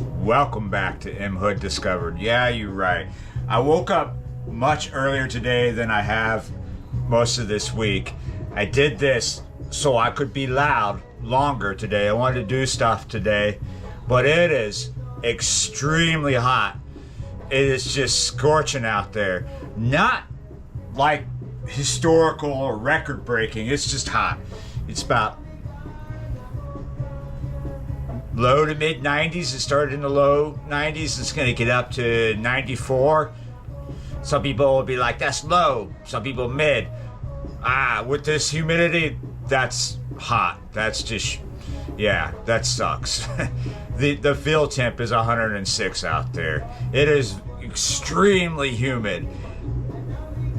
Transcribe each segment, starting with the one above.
Welcome back to M Hood Discovered. Yeah, you're right. I woke up much earlier today than I have most of this week. I did this so I could be loud longer today. I wanted to do stuff today, but it is extremely hot. It is just scorching out there. Not like historical or record breaking. It's just hot. It's about low to mid 90s. It started in the low 90s. It's going to get up to 94. Some people will be like, that's low. Some people mid. With this humidity, that's hot. That's just, yeah, that sucks. The field temp is 106 out there. It is extremely humid.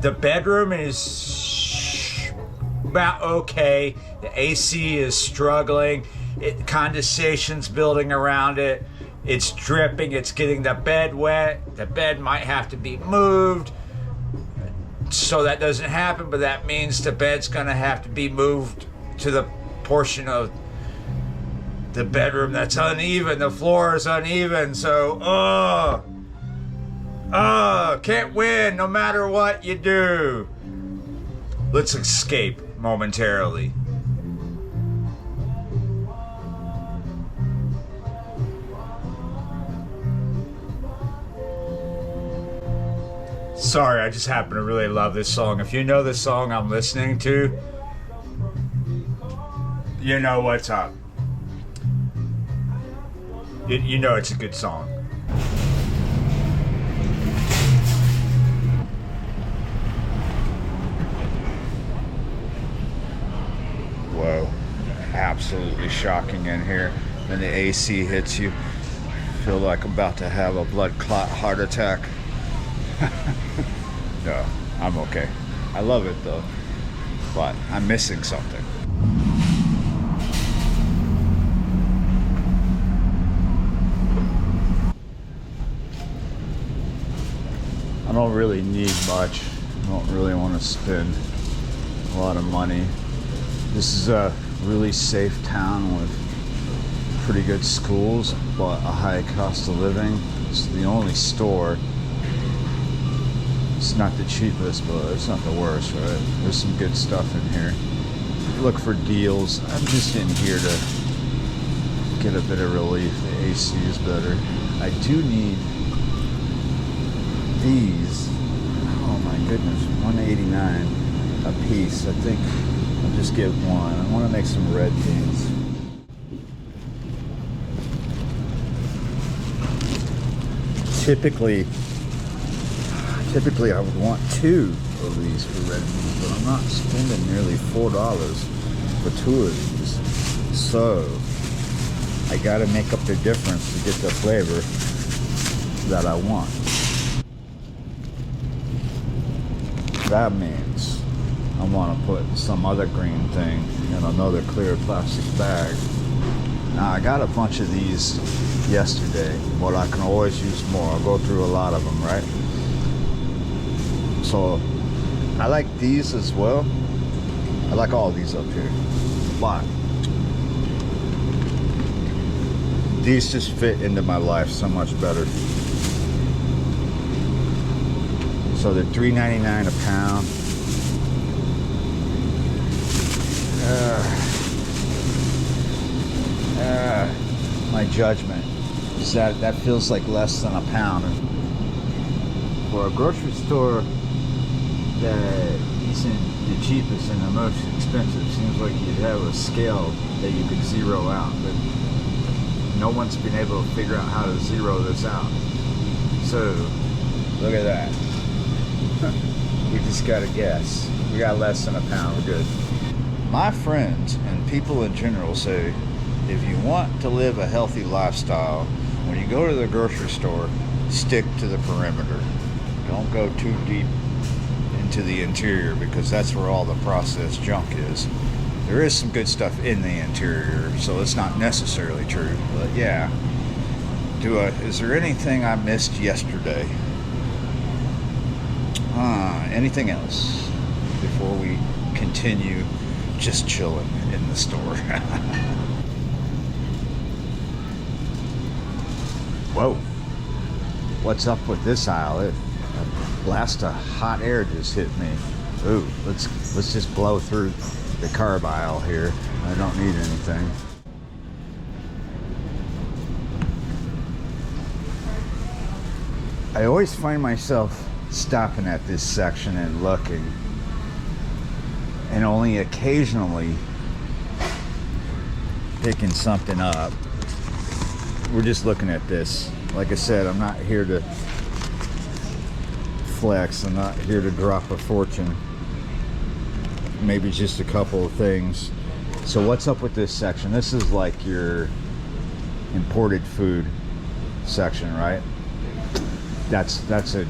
The bedroom is about okay. The AC is struggling. Condensation's building around it. It's dripping. It's getting the bed wet. The bed might have to be moved so that doesn't happen, but that means the bed's going to have to be moved to the portion of the bedroom that's uneven. The floor is uneven, so can't win no matter what you do. Let's escape momentarily. Sorry, I just happen to really love this song. If you know the song I'm listening to, you know what's up. You know it's a good song. Whoa, absolutely shocking in here. Then the AC hits you. Feel like I'm about to have a blood clot heart attack. No, I'm okay. I love it though, but I'm missing something. I don't really need much. I don't really want to spend a lot of money. This is a really safe town with pretty good schools, but a high cost of living. It's the only store. It's not the cheapest, but it's not the worst, right? There's some good stuff in here. Look for deals. I'm just in here to get a bit of relief. The AC is better. I do need these. Oh my goodness, $1.89 a piece. I think I'll just get one. I want to make some red beans. Typically I would want two of these for red beans, but I'm not spending nearly $4 for two of these. So I gotta make up the difference to get the flavor that I want. That means I want to put some other green thing in another clear plastic bag. Now I got a bunch of these yesterday, but I can always use more. I'll go through a lot of them, right? So I like these as well. I like all these up here, but these just fit into my life so much better. So they're $3.99 a pound. My judgment is that feels like less than a pound. For a grocery store that isn't the cheapest and the most expensive, seems like you'd have a scale that you could zero out, but no one's been able to figure out how to zero this out. So look at that. We just gotta guess. We got less than a pound. We're good. My friends and people in general say if you want to live a healthy lifestyle, when you go to the grocery store, stick to the perimeter. Don't go too deep into the interior, because that's where all the processed junk is. There is some good stuff in the interior, so it's not necessarily true, but yeah. Is there anything I missed yesterday? Anything else before we continue just chilling in the store? Whoa, what's up with this aisle? A blast of hot air just hit me. Ooh, let's just blow through the carb aisle here. I don't need anything. I always find myself stopping at this section and looking, and only occasionally picking something up. We're just looking at this. Like I said, I'm not here to flex. I'm not here to drop a fortune. Maybe just a couple of things. So what's up with this section? This is like your imported food section, right? That's a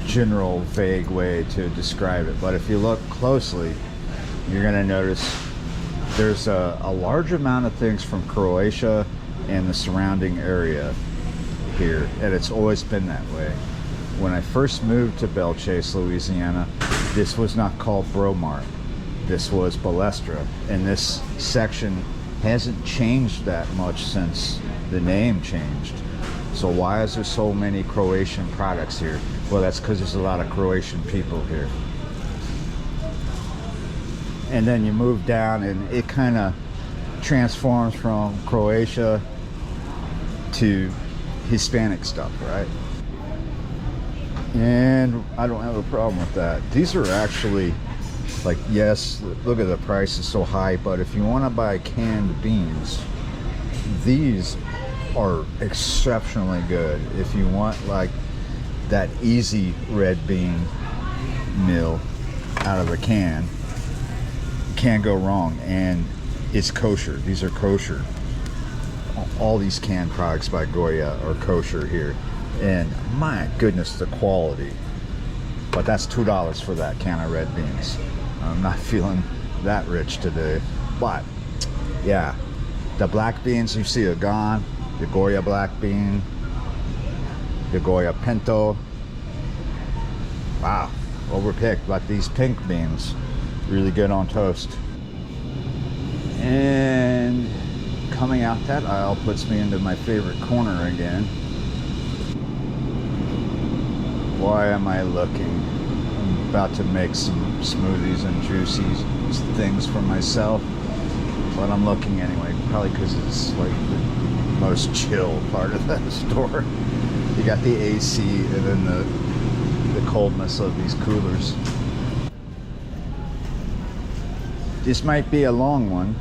general vague way to describe it, but if you look closely, you're going to notice there's a large amount of things from Croatia and the surrounding area here, and it's always been that way. When I first moved to Belchase, Louisiana, this was not called Breaux Mart. This was Balestra, and this section hasn't changed that much since the name changed. So why is there so many Croatian products here? Well, that's because there's a lot of Croatian people here. And then you move down and it kind of transforms from Croatia to Hispanic stuff, right? And I don't have a problem with that. These are actually, like, yes, look at the price is so high, but if you want to buy canned beans, these are exceptionally good. If you want like that easy red bean meal out of a can, can't go wrong. And it's kosher. These are kosher. All these canned products by Goya are kosher here, and my goodness, the quality. But that's $2 for that can of red beans. I'm not feeling that rich today, but yeah, the black beans you see are gone. The Goya black bean, the Goya pinto. Wow, overpicked. But these pink beans, really good on toast. And coming out that aisle puts me into my favorite corner again. Why am I looking? I'm about to make some smoothies and juicy things for myself, but I'm looking anyway, probably because it's like the most chill part of that store. You got the AC and then the coldness of these coolers. This might be a long one.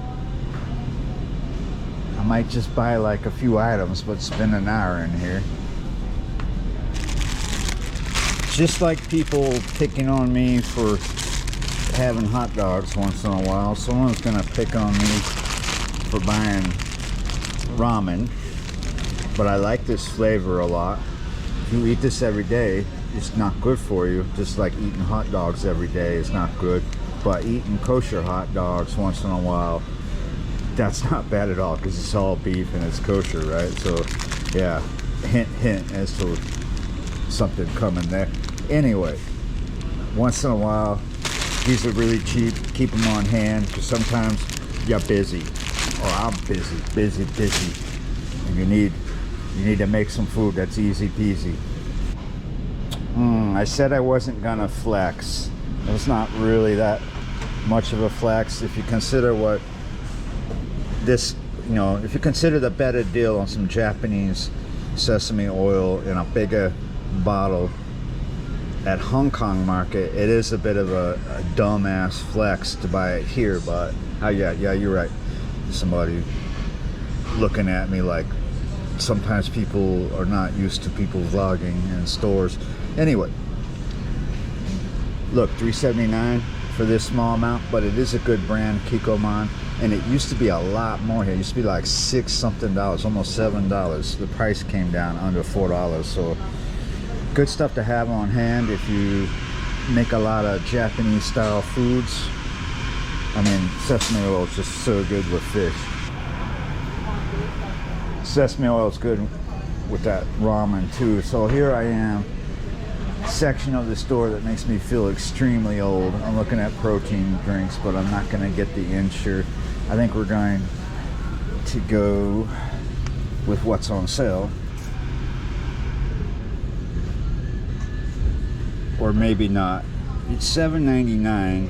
I might just buy like a few items, but spend an hour in here. Just like people picking on me for having hot dogs once in a while, someone's gonna pick on me for buying ramen. But I like this flavor a lot. If you eat this every day, it's not good for you. Just like eating hot dogs every day is not good. But eating kosher hot dogs once in a while, that's not bad at all, because it's all beef and it's kosher, right? So yeah, hint hint as to something coming there. Anyway, once in a while, these are really cheap. Keep them on hand, because sometimes you're busy. Or I'm busy, and you need to make some food that's easy peasy. I said I wasn't gonna flex. It's not really that much of a flex if you consider what this, you know, if you consider the better deal on some Japanese sesame oil in a bigger bottle at Hong Kong market. It is a bit of a dumbass flex to buy it here, but yeah, you're right. Somebody looking at me like sometimes people are not used to people vlogging in stores. Anyway, look, $3.79 for this small amount, but it is a good brand, Kikkoman, and it used to be a lot more here. It used to be like $6 something, almost $7. The price came down under $4, so good stuff to have on hand if you make a lot of Japanese style foods. I mean, sesame oil is just so good with fish. Sesame oil is good with that ramen too. So here I am, section of the store that makes me feel extremely old. I'm looking at protein drinks, but I'm not going to get the Ensure. I think we're going to go with what's on sale. or maybe not. It's $7.99.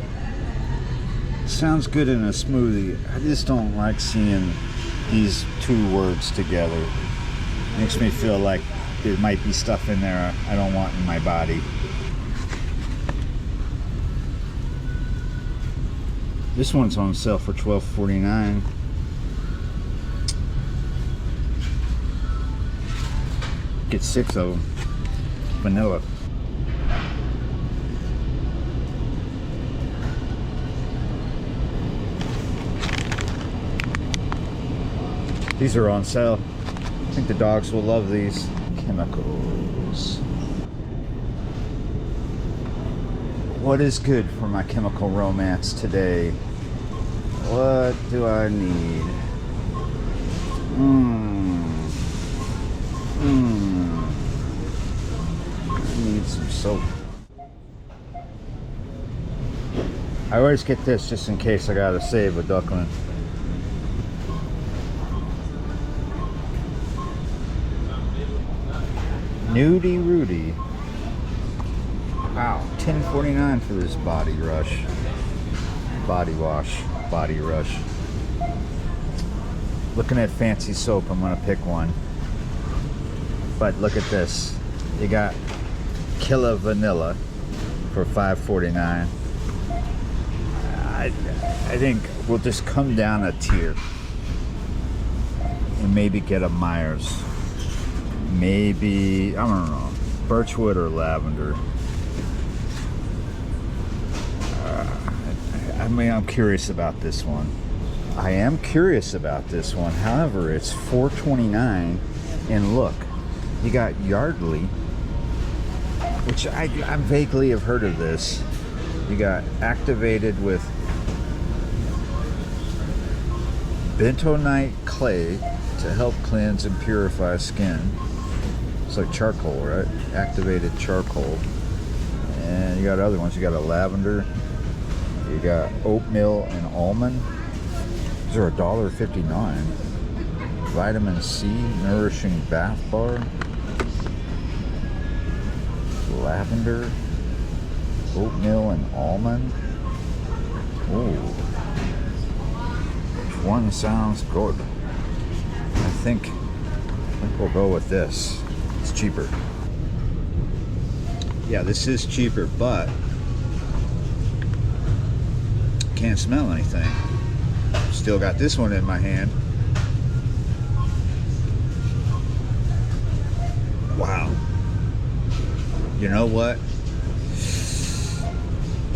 Sounds good in a smoothie. I just don't like seeing these two words together. Makes me feel like there might be stuff in there I don't want in my body. This one's on sale for $12.49. Get 6 of them. Vanilla. These are on sale. I think the dogs will love these. Chemicals. What is good for my chemical romance today? What do I need? I need some soap. I always get this just in case I gotta save a duckling. Nudie Rudy. Wow, $10.49 for this body rush. Body wash, body rush. Looking at fancy soap, I'm gonna pick one. But look at this. You got Killa Vanilla for $5.49. I think we'll just come down a tier and maybe get a Myers. Maybe, I don't know, birchwood or lavender. I mean, I'm curious about this one. I am curious about this one. However, it's $4.29, and look, you got Yardley, which I vaguely have heard of this. You got activated with bentonite clay to help cleanse and purify skin. It's like charcoal, right? Activated charcoal. And you got other ones. You got a lavender. You got oatmeal and almond. These are $1.59. Vitamin C, nourishing bath bar. Lavender, oatmeal and almond. Ooh. Which one sounds good? I think we'll go with this. It's cheaper. Yeah, this is cheaper, but can't smell anything. Still got this one in my hand. Wow. You know what?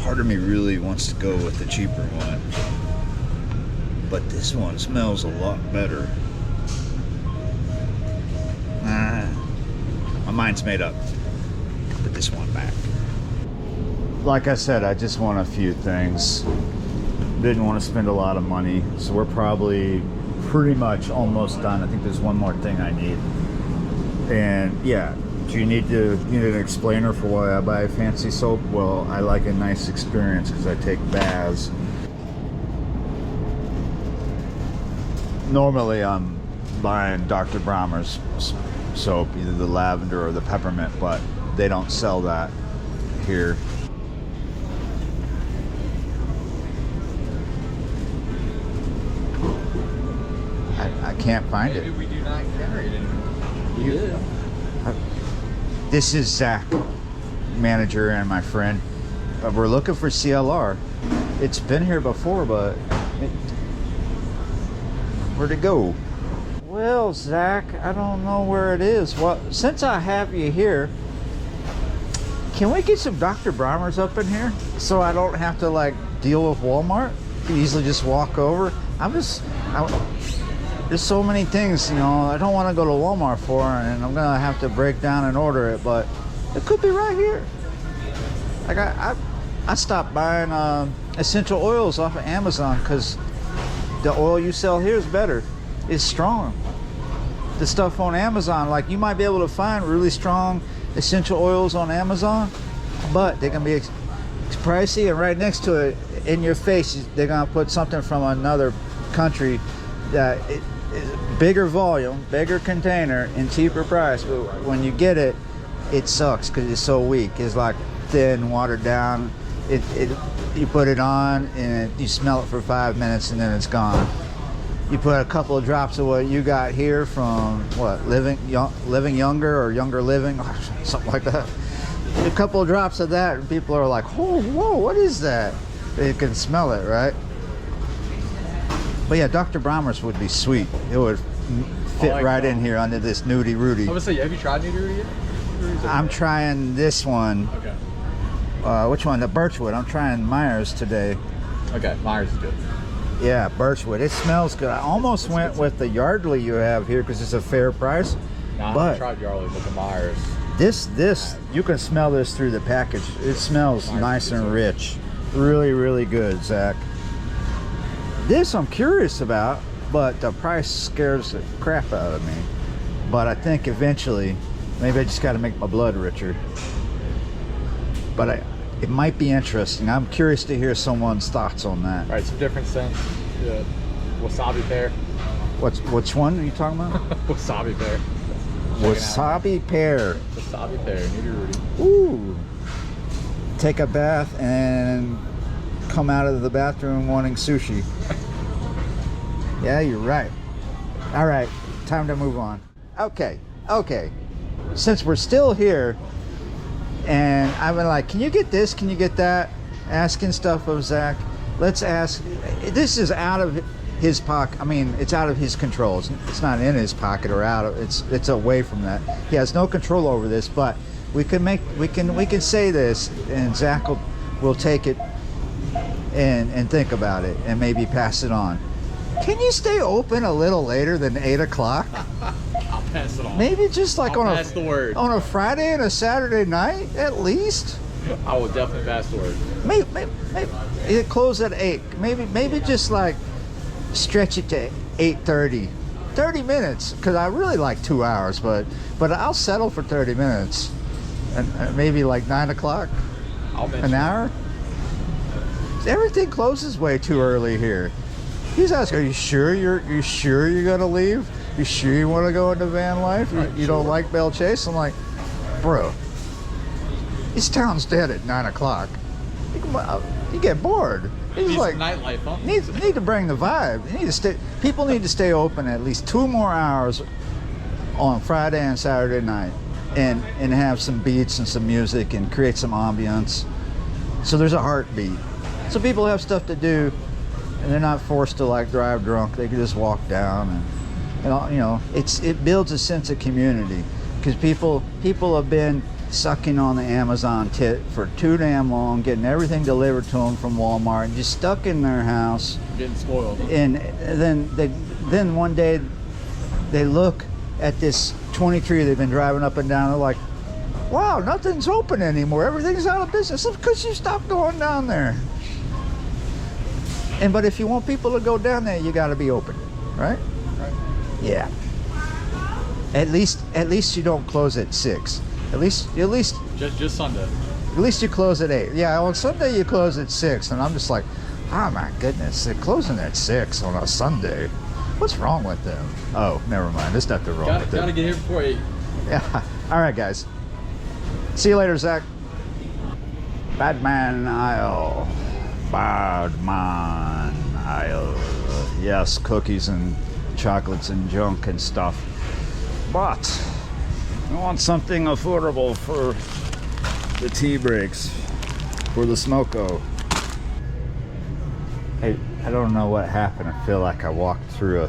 Part of me really wants to go with the cheaper one, but this one smells a lot better. My mind's made up. Put this one back. Like I said, I just want a few things. Didn't want to spend a lot of money, so we're probably pretty much almost done. I think there's one more thing I need. And yeah, do you need an explainer for why I buy fancy soap? Well, I like a nice experience because I take baths. Normally I'm buying Dr. Bronner's soap, either the lavender or the peppermint, but they don't sell that here. I can't find it. Maybe we do not carry it anymore. This is Zach, manager, and my friend. We're looking for CLR. It's been here before, but where'd it go? Well, Zach, I don't know where it is. Well, since I have you here, can we get some Dr. Bronner's up in here so I don't have to like deal with Walmart? You can easily just walk over. There's so many things, you know, I don't want to go to Walmart for, and I'm gonna have to break down and order it, but it could be right here. Like I stopped buying essential oils off of Amazon because the oil you sell here is better. It's strong. The stuff on Amazon, like you might be able to find really strong essential oils on Amazon, but they can be pricey, and right next to it, in your face, they're gonna put something from another country that is bigger volume, bigger container, and cheaper price. But when you get it, it sucks because it's so weak. It's like thin, watered down. You put it on and you smell it for 5 minutes and then it's gone. You put a couple of drops of what you got here from what, living younger or younger living, something like that. A couple of drops of that and people are like, oh, whoa, what is that? They can smell it, right? But yeah, Dr. Brahmers would be sweet. It would fit right in here under this Nudie Rudy. I would say, have you tried Nudie Rudy yet? I'm trying this one. Okay. Which one? The Birchwood. I'm trying Myers today. Okay, Myers is good. Yeah, Birchwood. It smells good. I almost went with the Yardley you have here because it's a fair price. No, I haven't tried Yardley, but the Myers. This, you can smell this through the package. It smells nice and rich. Really, really good, Zach. This I'm curious about, but the price scares the crap out of me. But I think eventually, maybe I just got to make my blood richer. But it might be interesting. I'm curious to hear someone's thoughts on that. All right, some different scents. Wasabi pear. Which one are you talking about? Wasabi pear. Wasabi pear. Wasabi pear, Nudie Rudy. Ooh. Take a bath and come out of the bathroom wanting sushi. Yeah, you're right. All right, time to move on. Okay. Since we're still here, and I've been like, can you get this? Can you get that? Asking stuff of Zach. Let's ask. This is out of his pocket. I mean, it's out of his control. It's not in his pocket or out of. It's away from that. He has no control over this. But we can say this, and Zach will take it and think about it and maybe pass it on. Can you stay open a little later than 8 o'clock? I'll pass it on. Maybe just like on a Friday and a Saturday night at least. I will definitely pass the word. Maybe it close at 8. Maybe just like stretch it to 8:30. 30 minutes, because I really like 2 hours, but I'll settle for 30 minutes. And maybe like 9 o'clock. An hour. Everything closes way too early here. He's asking, are you sure you're gonna leave? You sure you want to go into van life? You don't like Bell Chase? I'm like, bro, this town's dead at 9 o'clock. You get bored. He's like, nightlife, huh? Need to bring the vibe. People need to stay open at least 2 more hours on Friday and Saturday night, and have some beats and some music and create some ambience. So there's a heartbeat. So people have stuff to do. And they're not forced to like drive drunk. They can just walk down, and it builds a sense of community, because people have been sucking on the Amazon tit for too damn long, getting everything delivered to them from Walmart, and just stuck in their house, getting spoiled. And then one day they look at this 23 they've been driving up and down. They're like, wow, nothing's open anymore. Everything's out of business. It's because you stopped going down there. But if you want people to go down there, you got to be open, right? Right. Yeah. At least you don't close at 6. At least just Sunday. At least you close at 8. Yeah, on Sunday you close at 6, and I'm just like, oh my goodness, they're closing at 6 on a Sunday. What's wrong with them? Oh, never mind. There's nothing wrong with them. Gotta get here before 8. Yeah. All right, guys. See you later, Zach. Badman Isle. Badman Isle. Yes, cookies and chocolates and junk and stuff. But I want something affordable for the tea breaks, for the smoko. Hey, I don't know what happened. I feel like I walked through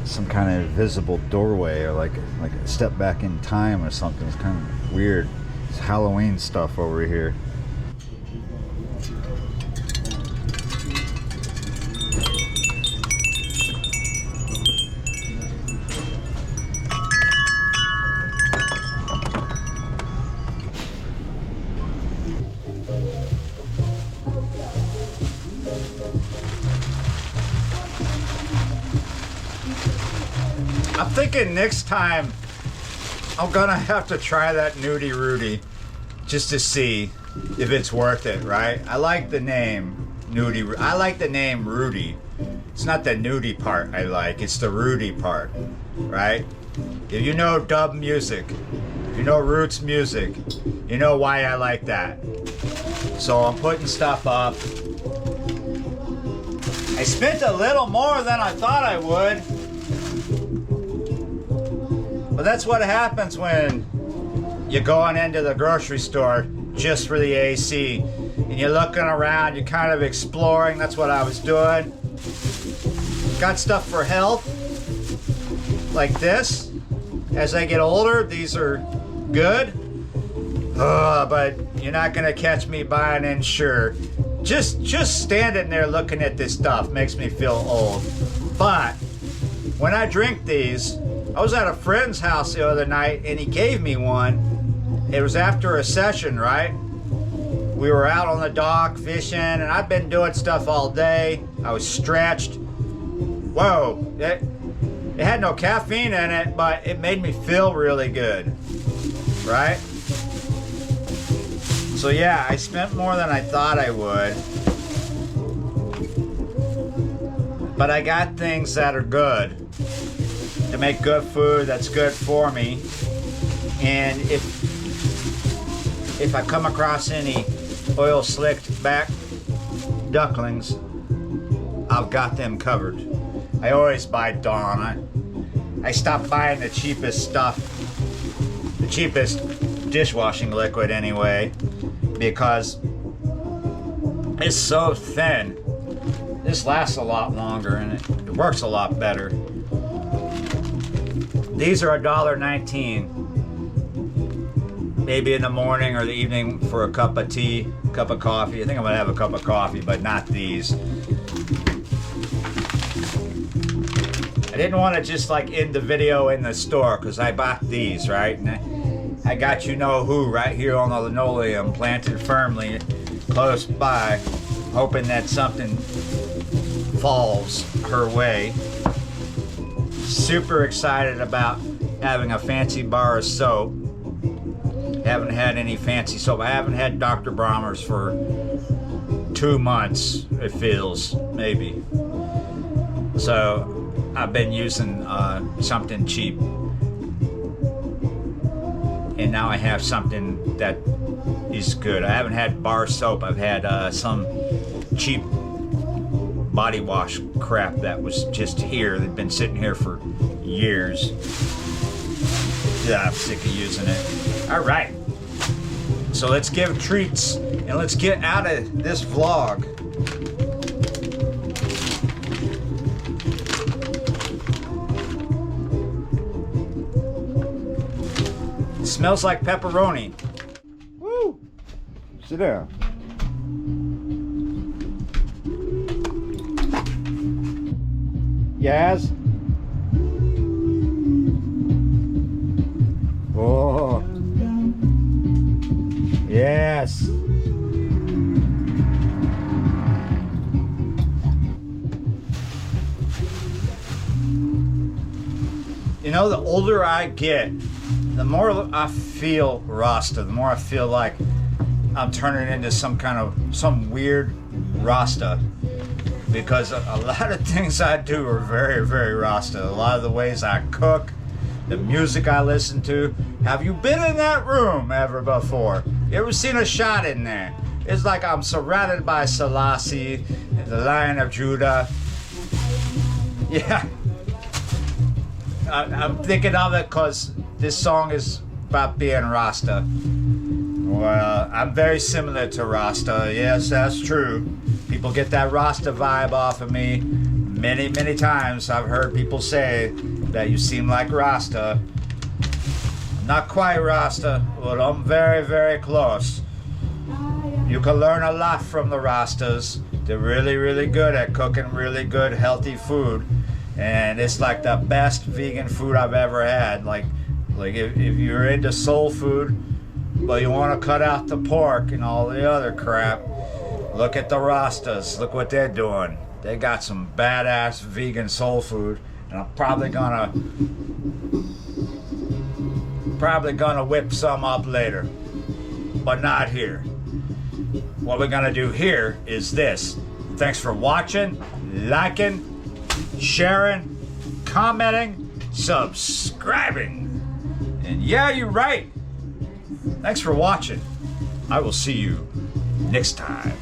some kind of invisible doorway, or like a step back in time or something. It's kind of weird. It's Halloween stuff over here. I'm thinking next time I'm gonna have to try that Nudie Rudy just to see if it's worth it, right? I like the name Nudie. I like the name Rudy. It's not the nudie part I like, it's the Rudy part, right? If you know dub music, if you know roots music, you know why I like that. So I'm putting stuff up. I spent a little more than I thought I would. But that's what happens when you're going into the grocery store just for the AC. And you're looking around, you're kind of exploring. That's what I was doing. Got stuff for health, like this. As I get older, these are good. But you're not gonna catch me buying Ensure. Just standing there looking at this stuff makes me feel old. But when I drink these, I was at a friend's house the other night and he gave me one. It was after a session, right? We were out on the dock fishing and I've been doing stuff all day. I was stretched. Whoa, it had no caffeine in it, but it made me feel really good, right? So yeah, I spent more than I thought I would. But I got things that are good. To make good food that's good for me. And if I come across any oil slicked back ducklings, I've got them covered. I always buy Dawn. I stopped buying the cheapest stuff, the cheapest dishwashing liquid anyway, because it's so thin. This lasts a lot longer and it works a lot better. These are $1.19. Maybe in the morning or the evening for a cup of tea, cup of coffee. I think I'm gonna have a cup of coffee, but not these. I didn't want to just like end the video in the store because I bought these, right? And I got you know who right here on the linoleum, planted firmly close by, hoping that something falls her way. Super excited about having a fancy bar of soap. Haven't had any fancy soap. I haven't had Dr. Brommer's for 2 months, it feels, maybe. So I've been using something cheap. And now I have something that is good. I haven't had bar soap. I've had some cheap body wash crap that was just here. They've been sitting here for years. Yeah, I'm sick of using it. All right. So let's give treats and let's get out of this vlog. It smells like pepperoni. Woo! Sit down. Yaz? Oh. Yes. You know, the older I get, the more I feel Rasta, the more I feel like I'm turning into some weird Rasta. Because a lot of things I do are very, very Rasta. A lot of the ways I cook, the music I listen to. Have you been in that room ever before? You ever seen a shot in there? It's like I'm surrounded by Selassie, the Lion of Judah. Yeah. I'm thinking of it because this song is about being Rasta. Well, I'm very similar to Rasta. Yes, that's true. People get that Rasta vibe off of me. Many, many times I've heard people say that you seem like Rasta. I'm not quite Rasta, but I'm very, very close. You can learn a lot from the Rastas. They're really, really good at cooking really good, healthy food. And it's like the best vegan food I've ever had. Like if you're into soul food, but you want to cut out the pork and all the other crap, look at the Rastas. Look what they're doing. They got some badass vegan soul food, and I'm probably gonna whip some up later, but not here. What we're gonna do here is this. Thanks for watching, liking, sharing, commenting, subscribing. And yeah, you're right. Thanks for watching. I will see you next time.